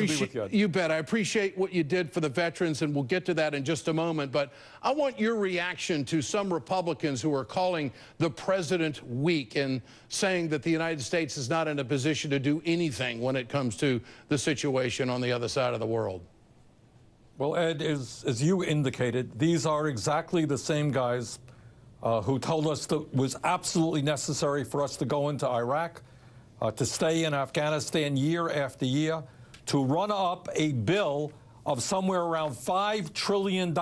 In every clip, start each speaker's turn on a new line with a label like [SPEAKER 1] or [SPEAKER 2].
[SPEAKER 1] to be with you.
[SPEAKER 2] You bet. I appreciate what you did for the veterans, and we'll get to that in just a moment. But I want your reaction to some Republicans who are calling the president weak and saying that the United States is not in a position to do anything when it comes to the situation on the other side of the world.
[SPEAKER 1] Well, Ed, as you indicated, these are exactly the same guys who told us that it was absolutely necessary for us to go into Iraq, to stay in Afghanistan year after year, to run up a bill of somewhere around $5 trillion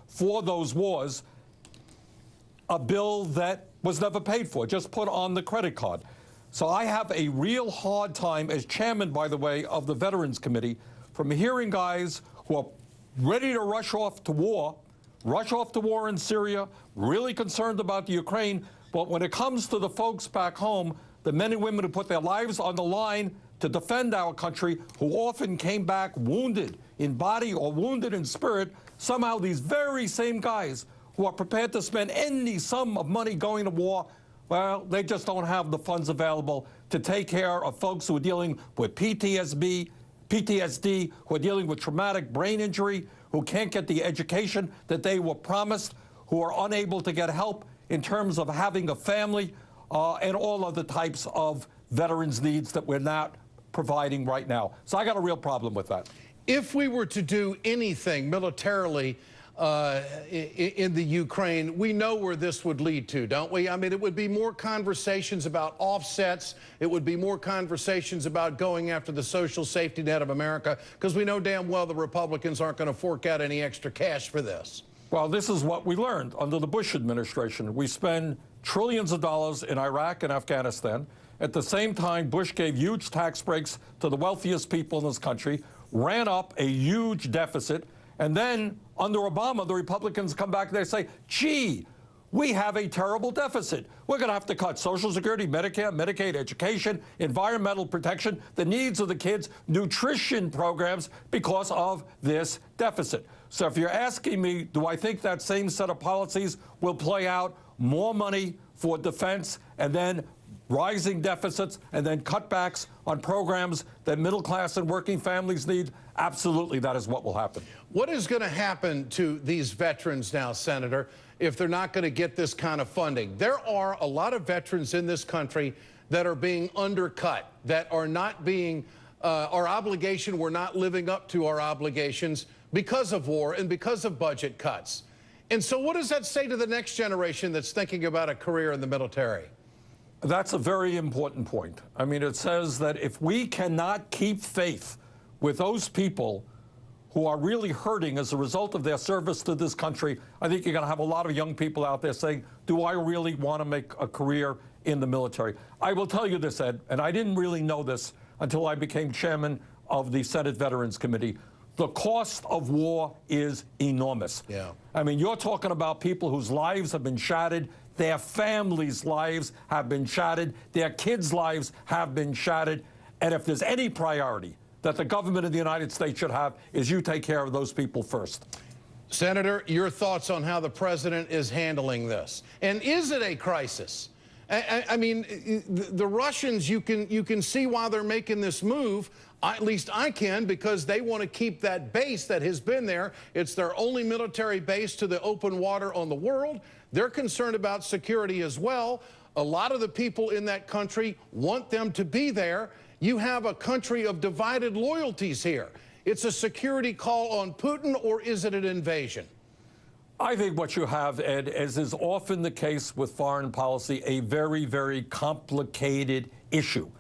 [SPEAKER 1] for those wars, a bill that was never paid for, just put on the credit card. So I have a real hard time, as chairman, by the way, of the Veterans Committee, from hearing guys who are ready to rush off to war in Syria, really concerned about the Ukraine, but when it comes to the folks back home, the men and women who put their lives on the line to defend our country, who often came back wounded in body or wounded in spirit, somehow these very same guys who are prepared to spend any sum of money going to war, well, they just don't have the funds available to take care of folks who are dealing with PTSD, who are dealing with traumatic brain injury, who can't get the education that they were promised, who are unable to get help in terms of having a family, and all other types of veterans' needs that we're not providing right now. So I got a real problem with that.
[SPEAKER 2] If we were to do anything militarily in the Ukraine, we know where this would lead to, don't we? I mean, it would be more conversations about offsets. It would be more conversations about going after the social safety net of America, because we know damn well the Republicans aren't going to fork out any extra cash for this.
[SPEAKER 1] Well, this is what we learned under the Bush administration. We spend trillions of dollars in Iraq and Afghanistan. At the same time, Bush gave huge tax breaks to the wealthiest people in this country, ran up a huge deficit, and then under Obama, the Republicans come back and they say, gee, we have a terrible deficit. We're going to have to cut Social Security, Medicare, Medicaid, education, environmental protection, the needs of the kids, nutrition programs because of this deficit. So if you're asking me, do I think that same set of policies will play out, more money for defense and then rising deficits and then cutbacks on programs that middle class and working families need? Absolutely, that is what will happen.
[SPEAKER 2] What is going to happen to these veterans now, Senator, if they're not going to get this kind of funding? There are a lot of veterans in this country that are being undercut, that are not being, our obligation, we're not living up to our obligations because of war and because of budget cuts. And so what does that say to the next generation that's thinking about a career in the military?
[SPEAKER 1] That's a very important point. I mean, it says that if we cannot keep faith with those people who are really hurting as a result of their service to this country, I think you're going to have a lot of young people out there saying, do I really want to make a career in the military? I will tell you this, Ed, and I didn't really know this until I became chairman of the Senate Veterans Committee. The cost of war is enormous.
[SPEAKER 2] Yeah.
[SPEAKER 1] I mean, you're talking about people whose lives have been shattered, their families' lives have been shattered, their kids' lives have been shattered, and if there's any priority that the government of the United States should have, is you take care of those people first.
[SPEAKER 2] Senator, your thoughts on how the president is handling this? And is it a crisis? I mean, the Russians, you can see why they're making this move. At least I can, because they want to keep that base that has been there. It's their only military base to the open water on the world. They're concerned about security as well. A lot of the people in that country want them to be there. You have a country of divided loyalties here. It's a security call on Putin, or is it an invasion?
[SPEAKER 1] I think what you have, Ed, as is often the case with foreign policy, a very, very complicated issue.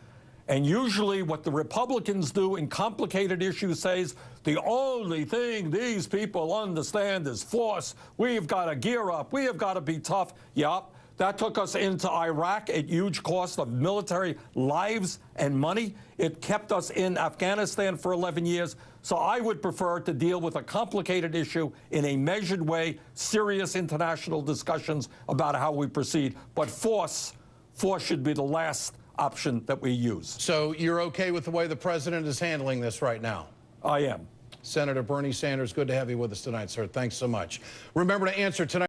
[SPEAKER 1] And usually what the Republicans do in complicated issues says, the only thing these people understand is force. We've got to gear up. We have got to be tough. Yep. That took us into Iraq at huge cost of military lives and money. It kept us in Afghanistan for 11 years. So I would prefer to deal with a complicated issue in a measured way, serious international discussions about how we proceed. But force should be the last option that we use.
[SPEAKER 2] So you're okay with the way the president is handling this right now?
[SPEAKER 1] I am.
[SPEAKER 2] Senator Bernie Sanders, good to have you with us tonight, sir. Thanks so much. Remember to answer tonight.